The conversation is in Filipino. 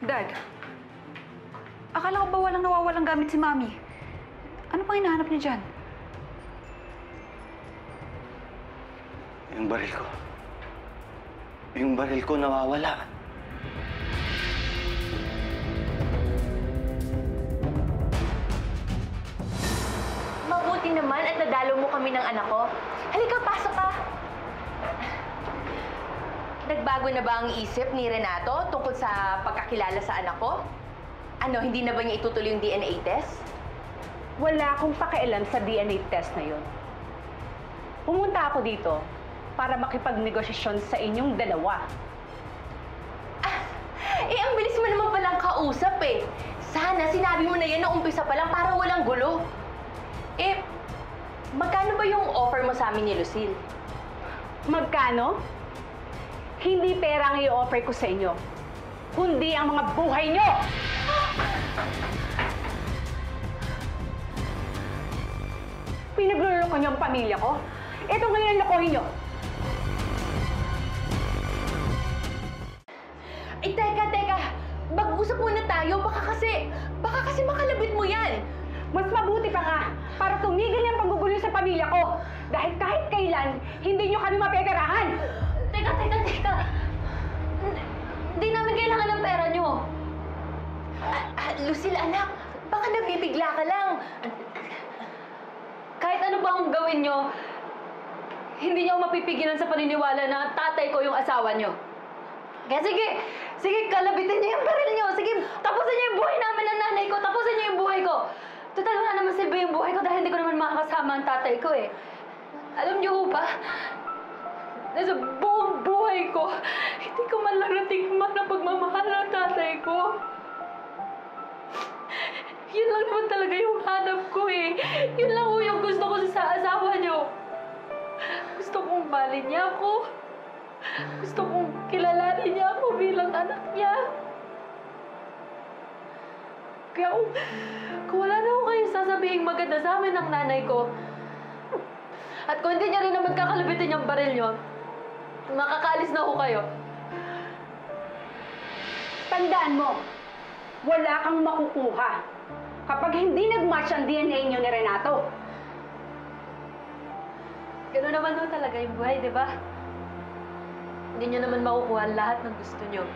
Dad, akala ko ba walang nawawalang gamit si Mami? Ano pang hinahanap niya dyan? Yung baril ko. Yung baril ko nawawala. Mabuti naman at nadalo mo kami ng anak ko. Halika, pasok ka. Nagbago na ba ang isip ni Renato tungkol sa pagkakilala sa anak ko? Ano, hindi na ba niya itutuloy yung DNA test? Wala akong pakialam sa DNA test na yun. Pumunta ako dito para makipagnegosasyon sa inyong dalawa. Ang bilis mo naman palang kausap eh. Sana sinabi mo na yan na umpisa pa lang para walang gulo. Magkano ba yung offer mo sa amin ni Lucille? Magkano? Hindi pera ang i-offer ko sa inyo, kundi ang mga buhay nyo! Pinagluloko niyo ang pamilya ko? Ito ngayon ang lokohin nyo! Ay, teka! Mag-usap muna tayo. Baka kasi makalabit mo yan. Mas mabuti pa nga para tumigil yung panggugulo sa pamilya ko. Dahil kahit kailan, hindi nyo kami mapeperahan. Teka! Hindi namin kailangan ng pera nyo. Lucille, anak, baka nabibigla ka lang. Kahit ano pa ang gawin nyo, hindi nyo mapipigilan sa paniniwala na tatay ko yung asawa nyo. Kaya sige, kalabitin nyo yung baril nyo. Sige, tapusin nyo yung buhay namin ng nanay ko. Tapusin nyo yung buhay ko. Total, wala naman silbi yung buhay ko dahil hindi ko naman makakasama ang tatay ko eh. Alam nyo ba, nasa buong buhay ko, hindi ko man lang natikman ang pagmamahal ng tatay ko. Yun lang naman talaga yung hanap ko eh. Yun lang yung gusto ko sa asawa nyo. Gusto kong mahalin niya ako. Gusto kong kilalanin niya ako bilang anak niya. Kaya kung wala na ako kayong sasabihing maganda sa amin ng nanay ko, at kung hindi niya rin naman kakalabitin yung baril nyo, makakaalis na ako kayo. Tandaan mo, wala kang makukuha kapag hindi nag-match ang DNA niyo ni Renato. Gano'n naman daw talaga yung buhay, di ba? Hindi nyo naman makukuha lahat ng gusto nyo.